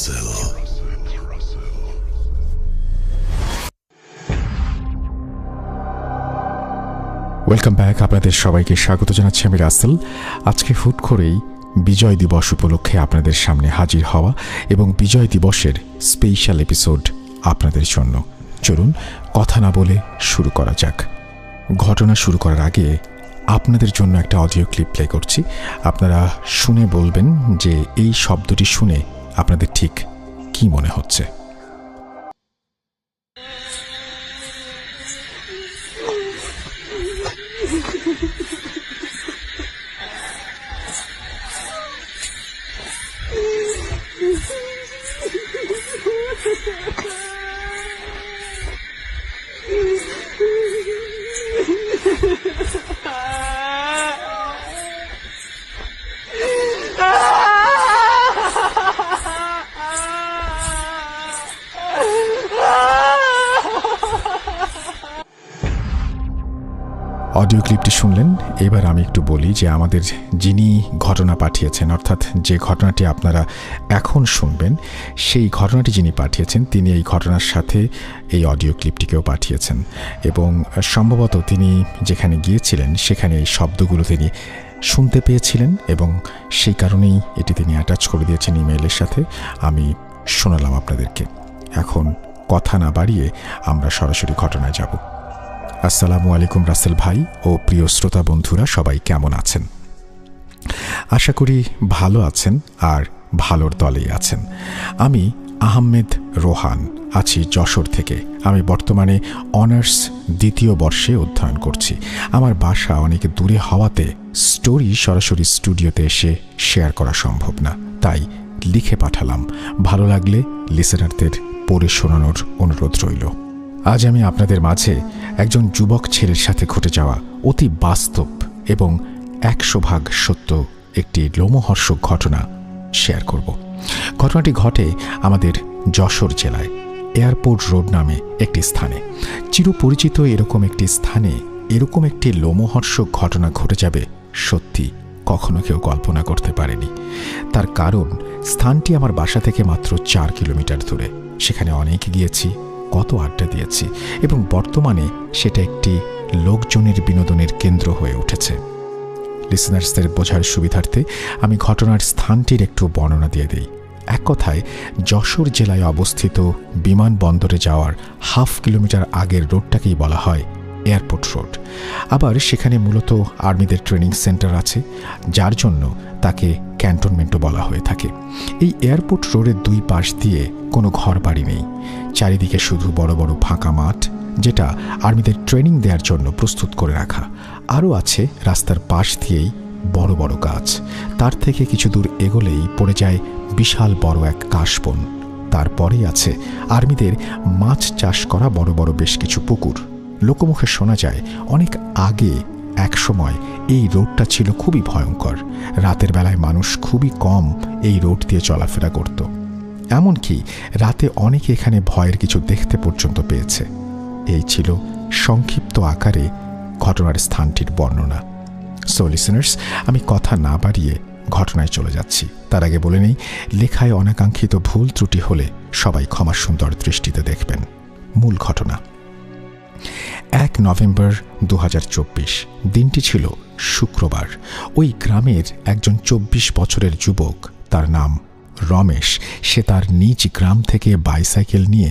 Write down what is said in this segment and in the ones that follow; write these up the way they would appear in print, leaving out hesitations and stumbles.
Rasel. Welcome back. আপনাদের সবাইকে স্বাগত জানাচ্ছি আমি রাসেল। আজকে হুট করেই বিজয় দিবস উপলক্ষে আপনাদের সামনে হাজির হওয়া এবং বিজয় দিবসের স্পেশাল এপিসোড আপনাদের জন্য। চলুন কথা না বলে শুরু করা যাক। ঘটনা শুরু করার আগে আপনাদের জন্য একটা অডিও ক্লিপ প্লে করছি। আপনারা শুনে বলবেন যে এই শব্দটি শুনে আপনাদের ঠিক কী মনে হচ্ছে। অডিও ক্লিপটি শুনলেন। এবার আমি একটু বলি যে আমাদের যিনি ঘটনা পাঠিয়েছেন, অর্থাৎ যে ঘটনাটি আপনারা এখন শুনবেন, সেই ঘটনাটি যিনি পাঠিয়েছেন তিনি এই ঘটনার সাথে এই অডিও ক্লিপটিকেও পাঠিয়েছেন এবং সম্ভবত তিনি যেখানে গিয়েছিলেন সেখানে এই শব্দগুলো তিনি শুনতে পেয়েছিলেন এবং সেই কারণেই এটি তিনি অ্যাটাচ করে দিয়েছেন ইমেইলের সাথে। আমি শোনালাম আপনাদেরকে। এখন কথা না বাড়িয়ে আমরা সরাসরি ঘটনায় যাব। আসসালামু আলাইকুম রাসেল ভাই ও প্রিয় শ্রোতা বন্ধুরা, সবাই কেমন আছেন? আশা করি ভালো আছেন আর ভালোর দলেই আছেন। আমি আহমেদ রোহান আছি যশোর থেকে। আমি বর্তমানে অনার্স দ্বিতীয় বর্ষে অধ্যয়ন করছি। আমার বাসা অনেক দূরে হওয়াতে স্টোরি সরাসরি স্টুডিওতে এসে শেয়ার করা সম্ভব না, তাই লিখে পাঠালাম। ভালো লাগলে লিসেনারদের পড়ে শোনানোর অনুরোধ রইল। আজ আমি আপনাদের মাঝে একজন যুবক ছেলের সাথে ঘটে যাওয়া অতি বাস্তব এবং 100% সত্য একটি লোমহর্ষক ঘটনা শেয়ার করব। ঘটনাটি ঘটে আমাদের যশোর জেলায় এয়ারপোর্ট রোড নামে একটি স্থানে। চিরপরিচিত এরকম একটি স্থানে এরকম একটি লোমহর্ষক ঘটনা ঘটে যাবে, সত্যি কখনো কেউ কল্পনা করতে পারেনি। তার কারণ স্থানটি আমার বাসা থেকে মাত্র 4 কিলোমিটার দূরে। সেখানে অনেক গিয়েছি, কত আড্ডা দিয়েছি এবং বর্তমানে সেটা একটি লোকজনের বিনোদনের কেন্দ্র হয়ে উঠেছে। লিসনার্সদের বোঝার সুবিধার্থে আমি ঘটনার স্থানটির একটু বর্ণনা দিয়ে দিই। এক কথায় যশোর জেলায় অবস্থিত বিমানবন্দরে যাওয়ার 1/2 কিলোমিটার আগের রোডটাকেই বলা হয় এয়ারপোর্ট রোড। আবার সেখানে মূলত আর্মিদের ট্রেনিং সেন্টার আছে, যার জন্য তাকে ক্যান্টনমেন্টও বলা হয়ে থাকে। এই এয়ারপোর্ট রোডের দুই পাশ দিয়ে কোনো ঘর বাড়ি নেই, চারিদিকে শুধু বড় বড় ফাঁকা মাঠ, যেটা আর্মিদের ট্রেনিং দেওয়ার জন্য প্রস্তুত করে রাখা। আরও আছে রাস্তার পাশ দিয়েই বড় বড় গাছ। তার থেকে কিছু দূর এগোলেই পড়ে যায় বিশাল বড় এক কাশবন। তারপরেই আছে আর্মিদের মাছ চাষ করা বড় বড় বেশ কিছু পুকুর। লোকমুখে শোনা যায় অনেক আগে এক সময় এই রোডটা ছিল খুবই ভয়ঙ্কর। রাতের বেলায় মানুষ খুবই কম এই রোড দিয়ে চলাফেরা করত। এমনকি রাতে অনেকে এখানে ভয়ের কিছু দেখতে পর্যন্ত পেয়েছে। এই ছিল সংক্ষিপ্ত আকারে ঘটনার স্থানটির বর্ণনা। সো লিসেনার্স, আমি কথা না বাড়িয়ে ঘটনায় চলে যাচ্ছি। তার আগে বলে নেই, লেখায় অনাকাঙ্ক্ষিত ভুল ত্রুটি হলে সবাই ক্ষমা সুন্দর দৃষ্টিতে দেখবেন। মূল ঘটনা 1 নভেম্বর 2024। দিনটি ছিল শুক্রবার। ওই গ্রামের একজন 24 বছরের যুবক, তার নাম রমেশ, সে তার নিজ গ্রাম থেকে বাইসাইকেল নিয়ে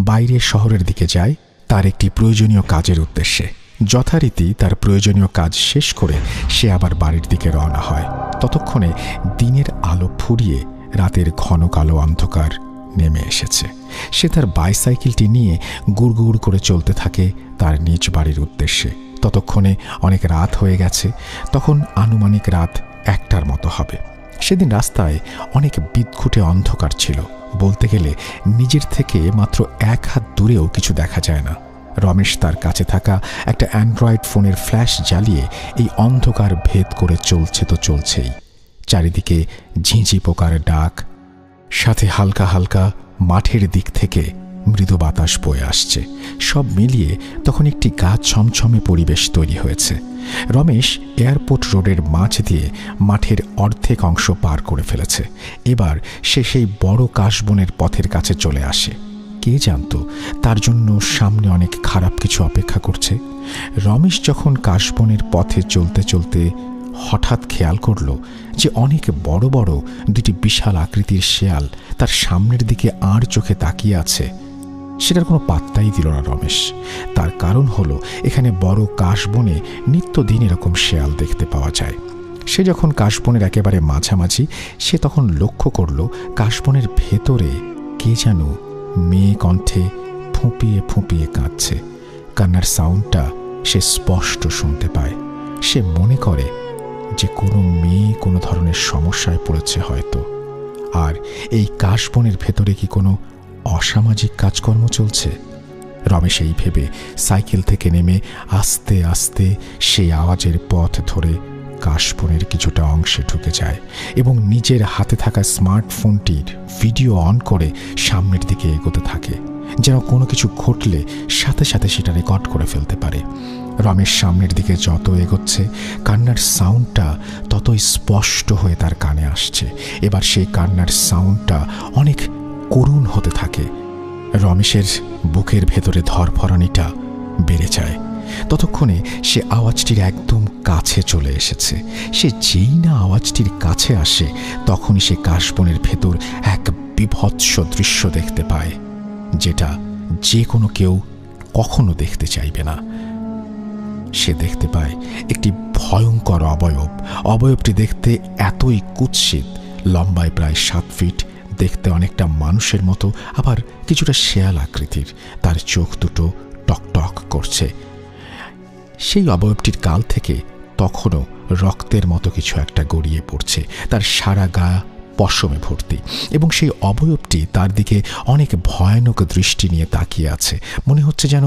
বাইরে শহরের দিকে যায় তার একটি প্রয়োজনীয় কাজের উদ্দেশ্যে। যথারীতি তার প্রয়োজনীয় কাজ শেষ করে সে আবার বাড়ির দিকে রওনা হয়। ততক্ষণে দিনের আলো ফুরিয়ে রাতের ঘন কালো অন্ধকার নেমে এসেছে। সে তার বাইসাইকেলটি নিয়ে গুড়গুড় করে চলতে থাকে তার নিজ বাড়ির উদ্দেশ্যে। ততক্ষণে অনেক রাত হয়ে গেছে, তখন আনুমানিক রাত 1টার মতো হবে। সেদিন রাস্তায় অনেক বিদঘুটে অন্ধকার ছিল। বলতে গেলে নিজের থেকে মাত্র 1 হাত দূরেও কিছু দেখা যায় না। রমেশ তার কাছে থাকা একটা অ্যান্ড্রয়েড ফোনের ফ্ল্যাশ জ্বালিয়ে এই অন্ধকার ভেদ করে চলছে তো চলছেই। চারিদিকে ঝিঁঝি পোকার ডাক, সাথে হালকা হালকা মাঠের দিক থেকে মৃদু বাতাস বয়ে আসছে। সব মিলিয়ে তখন একটি গা ছমছমে পরিবেশ তৈরি হয়েছে। রমেশ এয়ারপোর্ট রোডের মাঝ দিয়ে মাঠের অর্ধেক অংশ পার করে ফেলেছে। এবার সে সেই বড় কাশবনের পথের কাছে চলে আসে। কে জানত তার জন্য সামনে অনেক খারাপ কিছু অপেক্ষা করছে। রমেশ যখন কাশবনের পথে চলতে চলতে হঠাৎ খেয়াল করল যে অনেক বড় বড় দুটি বিশাল আকৃতির শেয়াল তার সামনের দিকে আড় চোখে তাকিয়ে আছে। সেটার কোনো পাত্তাই দিল না রমেশ। তার কারণ হলো এখানে বড় কাশবনে নিত্যদিন এরকম শেয়াল দেখতে পাওয়া যায়। সে যখন কাশবনের একেবারে মাঝামাঝি, সে তখন লক্ষ্য করল কাশবনের ভেতরে কে যেন মেয়ে কণ্ঠে ফুঁপিয়ে ফুঁপিয়ে কাঁদছে। কান্নার সাউন্ডটা সে স্পষ্ট শুনতে পায়। সে মনে করে যে কোনো মেয়ে কোনো ধরনের সমস্যায় পড়েছে হয়তো। আর এই কাশবনের ভেতরে কি কোনো অসামাজিক কাজকর্ম চলছে? রমেশ এই ভেবে সাইকেল থেকে নেমে আস্তে আস্তে সেই আওয়াজের পথ ধরে কাশবনের কিছুটা অংশে ঢুকে যায় এবং নিজের হাতে থাকা স্মার্টফোনটির ভিডিও অন করে সামনের দিকে এগোতে থাকে, যেন কোনো কিছু ঘটলে সাথে সাথে সেটা রেকর্ড করে ফেলতে পারে। রমেশ সামনের দিকে যত এগোচ্ছে কান্নার সাউন্ডটা ততই স্পষ্ট হয়ে তার কানে আসছে। এবার সেই কান্নার সাউন্ডটা অনেক করুণ হতে থাকে। রমেশের বুকের ভেতরে ধরফরানিটা বেড়ে যায়। ততক্ষণে সে আওয়াজটির একদম কাছে চলে এসেছে। সে যেই না আওয়াজটির কাছে আসে তখনই সে কাশবনের ভেতর এক বিভৎস দৃশ্য দেখতে পায়, যেটা যে কোনো কেউ কখনো দেখতে চাইবে না। সে দেখতে পায় একটি ভয়ঙ্কর অবয়ব। অবয়বটি দেখতে এতই কুৎসিত, লম্বায় প্রায় 7 ফিট, দেখতে অনেকটা মানুষের মতো, আবার কিছুটা শেয়াল আকৃতির। তার চোখ দুটো টকটক করছে। সেই অবয়বটির গাল থেকে তখনও রক্তের মতো কিছু একটা গড়িয়ে পড়ছে। তার সারা গা পশমে ভর্তি এবং সেই অবয়বটি তার দিকে অনেক ভয়ানক দৃষ্টি নিয়ে তাকিয়ে আছে। মনে হচ্ছে যেন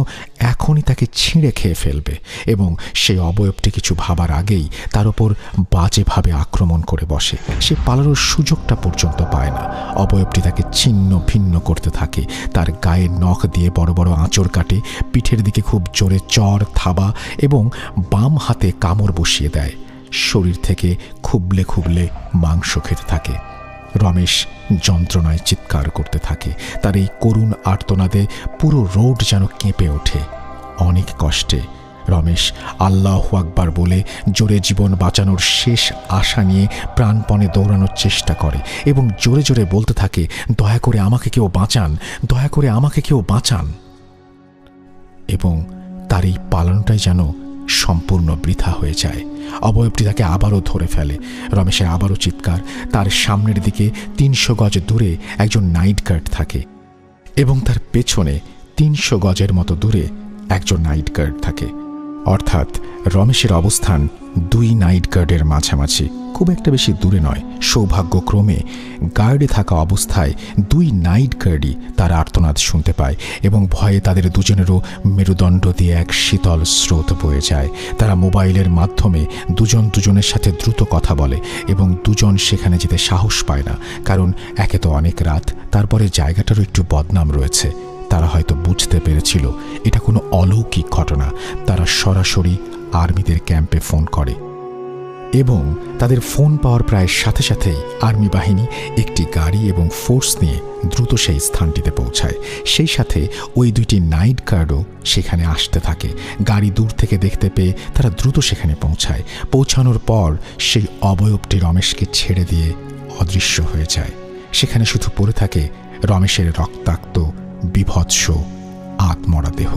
এখনই তাকে ছিঁড়ে খেয়ে ফেলবে এবং সেই অবয়বটি কিছু ভাবার আগেই তার উপর বাজেভাবে আক্রমণ করে বসে। সে পালানোর সুযোগটা পর্যন্ত পায় না। অবয়বটি তাকে ছিন্ন ভিন্ন করতে থাকে। তার গায়ে নখ দিয়ে বড় বড় আঁচড় কাটে, পিঠের দিকে খুব জোরে চড়, থাবা এবং বাম হাতে কামড় বসিয়ে দেয়। শরীর থেকে খুবলে খুবলে মাংস খেতে থাকে। রমেশ যন্ত্রণায় চিৎকার করতে থাকে। তার এই করুণ আর্তনাদে পুরো রোড যেন কেঁপে ওঠে। অনেক কষ্টে রমেশ আল্লাহু আকবার বলে জোরে জীবন বাঁচানোর শেষ আশা নিয়ে প্রাণপণে দৌড়ানোর চেষ্টা করে এবং জোরে জোরে বলতে থাকে, দয়া করে আমাকে কেউ বাঁচান, দয়া করে আমাকে কেউ বাঁচান। এবং তার এই পালানোটাই যেন সম্পূর্ণ বৃথা হয়ে যায়। অবয়বটি তাকে আবারও ধরে ফেলে। রমেশের আবারও চিৎকার। তার সামনের দিকে 300 গজ দূরে একজন নাইট গার্ড থাকে এবং তার পেছনে 300 গজের মতো দূরে একজন নাইট গার্ড থাকে। অর্থাৎ রমেশের অবস্থান 2 নাইট গার্ডের মাঝামাঝি, খুব একটা বেশি দূরে নয়। সৌভাগ্যক্রমে গার্ডে থাকা অবস্থায় 2 নাইট গার্ডই তার আর্তনাদ শুনতে পায় এবং ভয়ে তাদের দুজনেরও মেরুদণ্ড দিয়ে এক শীতল স্রোত বয়ে যায়। তারা মোবাইলের মাধ্যমে দুজন দুজনের সাথে দ্রুত কথা বলে এবং দুজন সেখানে যেতে সাহস পায় না, কারণ একে তো অনেক রাত, তারপরে জায়গাটারও একটু বদনাম রয়েছে। তারা হয়তো বুঝতে পেরেছিল এটা কোনো অলৌকিক ঘটনা। তারা সরাসরি আর্মিদের ক্যাম্পে ফোন করে এবং তাদের ফোন পাওয়ার প্রায় সাথে সাথেই আর্মি বাহিনী একটি গাড়ি এবং ফোর্স নিয়ে দ্রুত সেই স্থানটিতে পৌঁছায়। সেই সাথে ওই 2টি নাইট গার্ডও সেখানে আসতে থাকে। গাড়ি দূর থেকে দেখতে পেয়ে তারা দ্রুত সেখানে পৌঁছায়। পৌঁছানোর পর সেই অবয়বটি রমেশকে ছেড়ে দিয়ে অদৃশ্য হয়ে যায়। সেখানে শুধু পড়ে থাকে রমেশের রক্তাক্ত বিভৎস আত্মরা দেহ।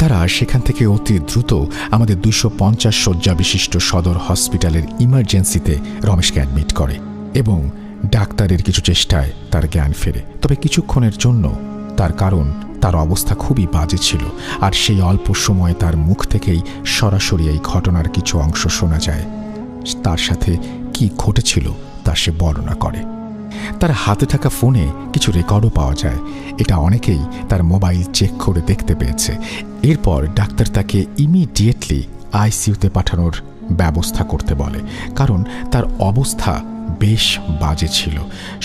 তারা সেখান থেকে অতি দ্রুত আমাদের 250 শয্যা বিশিষ্ট সদর হসপিটালের ইমার্জেন্সিতে রমেশকে অ্যাডমিট করে এবং ডাক্তারের কিছু চেষ্টায় তার জ্ঞান ফেরে। তবে কিছুক্ষণের জন্য, তার কারণ তার অবস্থা খুবই বাজে ছিল আর সেই অল্প সময়ে তার মুখ থেকেই সরাসরি এই ঘটনার কিছু অংশ শোনা যায়। তার সাথে কি ঘটেছিল তা সে বর্ণনা করে। তার হাতে থাকা ফোনে কিছু রেকর্ডও পাওয়া যায়। এটা অনেকেই তার মোবাইল চেক করে দেখতে পেয়েছে। এরপর ডাক্তার তাকে ইমিডিয়েটলি আইসিইউতে পাঠানোর ব্যবস্থা করতে বলে, কারণ তার অবস্থা বেশ বাজে ছিল।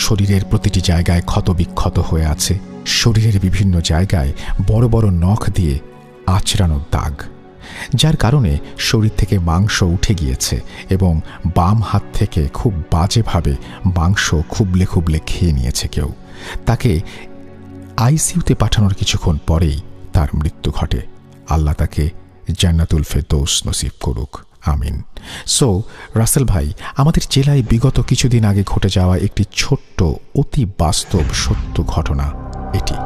শরীরের প্রতিটি জায়গায় ক্ষতবিক্ষত হয়ে আছে, শরীরের বিভিন্ন জায়গায় বড় বড় নখ দিয়ে আঁচড়ানো দাগ, যার কারণে শরীর থেকে মাংস উঠে গিয়েছে এবং বাম হাত থেকে খুব বাজেভাবে মাংস খুবলে খুবলে খেয়ে নিয়েছে কেউ। তাকে আইসিইউতে পাঠানোর কিছুক্ষণ পরেই তার মৃত্যু ঘটে। আল্লাহ তাকে জান্নাতুল ফেরদৌস নসিব করুক, আমিন। সো রাসেল ভাই, আমাদের জেলায় বিগত কিছুদিন আগে ঘটে যাওয়া একটি ছোট্ট অতি বাস্তব সত্য ঘটনা এটি।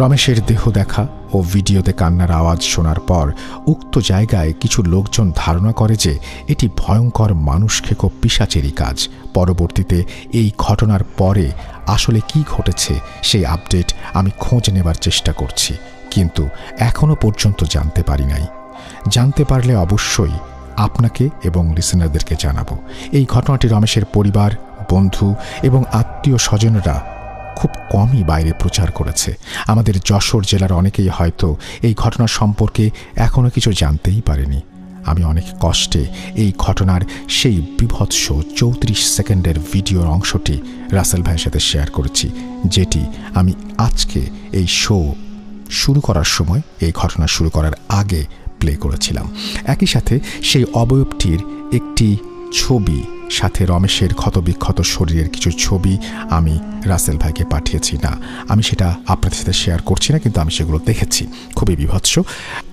রমেশের দেহ দেখা ও ভিডিওতে কান্নার আওয়াজ শোনার পর উক্ত জায়গায় কিছু লোকজন ধারণা করে যে এটি ভয়ঙ্কর মানুষখেকো পিশাচেরই কাজ। পরবর্তীতে এই ঘটনার পরে আসলে কি ঘটেছে সেই আপডেট আমি খোঁজ নেবার চেষ্টা করছি, কিন্তু এখনও পর্যন্ত জানতে পারি নাই। জানতে পারলে অবশ্যই আপনাকে এবং লিসেনারদেরকে জানাবো। এই ঘটনাটি রমেশের পরিবার, বন্ধু এবং আত্মীয় স্বজনরা খুব কমই বাইরে প্রচার করেছে। আমাদের যশোর জেলার অনেকেই হয়তো এই ঘটনা সম্পর্কে এখনও কিছু জানতেই পারেনি। আমি অনেক কষ্টে এই ঘটনার সেই বিভৎস 34 সেকেন্ডের ভিডিওর অংশটি রাসেল ভাইয়ের সাথে শেয়ার করেছি, যেটি আমি আজকে এই শো শুরু করার সময়, এই ঘটনা শুরু করার আগে প্লে করেছিলাম। একই সাথে সেই অবয়বটির একটি ছবি, সাথে রমেশের ক্ষতবিক্ষত শরীরের কিছু ছবি আমি রাসেল ভাইকে পাঠিয়েছি। না, আমি সেটা আপনাদের সাথে শেয়ার করছি না, কিন্তু আমি সেগুলো দেখেছি। খুবই বিভৎস,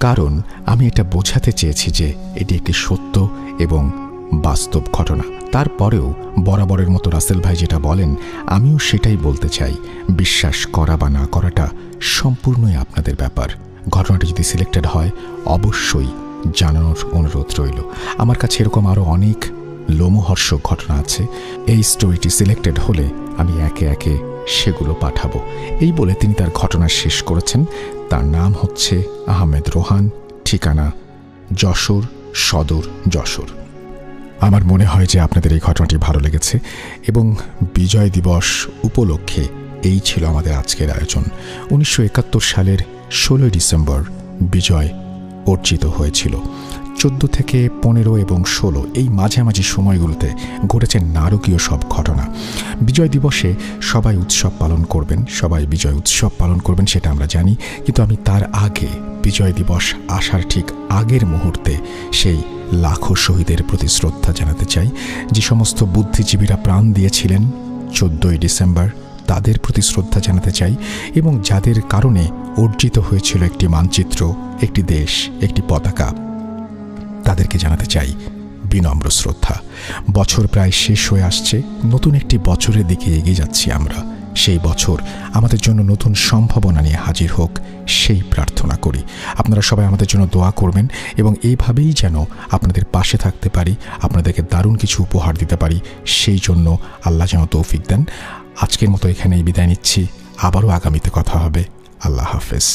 কারণ আমি এটা বোঝাতে চেয়েছি যে এটি একটি সত্য এবং বাস্তব ঘটনা। তারপরেও বরাবরের মতো রাসেল ভাই যেটা বলেন, আমিও সেটাই বলতে চাই। বিশ্বাস করা বা না করাটা সম্পূর্ণই আপনাদের ব্যাপার। ঘটনাটি যদি সিলেক্টেড হয় অবশ্যই জানানোর অনুরোধ রইল। আমার কাছে এরকম আরও অনেক লোমহর্ষক ঘটনা আছে। এই স্টোরিটি সিলেক্টেড হলে আমি একে একে সেগুলো পাঠাবো। এই বলে তিনি তার ঘটনা শেষ করেছেন। তার নাম হচ্ছে আহমেদ রোহান, ঠিকানা যশোর সদর, যশোর। আমার মনে হয় যে আপনাদের এই ঘটনাটি ভালো লেগেছে এবং বিজয় দিবস উপলক্ষে এই ছিল আমাদের আজকের আয়োজন। 1971 সালের 16 ডিসেম্বর বিজয় অর্জিত হয়েছিল। 14 থেকে 15 এবং 16 এই মাঝামাঝি সময়গুলোতে ঘটেছে নারকীয় সব ঘটনা। বিজয় দিবসে সবাই উৎসব পালন করবেন, সবাই বিজয় উৎসব পালন করবেন, সেটা আমরা জানি। কিন্তু আমি তার আগে, বিজয় দিবস আসার ঠিক আগের মুহূর্তে সেই লাখো শহীদের প্রতি শ্রদ্ধা জানাতে চাই। যে সমস্ত বুদ্ধিজীবীরা প্রাণ দিয়েছিলেন 14 ডিসেম্বর, তাদের প্রতি শ্রদ্ধা জানাতে চাই। এবং যাদের কারণে অর্জিত হয়েছিল একটি মানচিত্র, একটি দেশ, একটি পতাকা, তাদেরকে জানাতে চাই বিনম্র শ্রদ্ধা। বছর প্রায় শেষ হয়ে আসছে, নতুন একটি বছরের দিকে এগিয়ে যাচ্ছি আমরা। সেই বছর আমাদের জন্য নতুন সম্ভাবনা নিয়ে হাজির হোক, সেই প্রার্থনা করি। আপনারা সবাই আমাদের জন্য দোয়া করবেন এবং এইভাবেই যেন আপনাদের পাশে থাকতে পারি, আপনাদেরকে দারুণ কিছু উপহার দিতে পারি, সেই জন্য আল্লাহ যেন তৌফিক দেন। আজকের মতো এখানেই বিদায় নিচ্ছি, আবারও আগামীতে কথা হবে। আল্লাহ হাফেজ।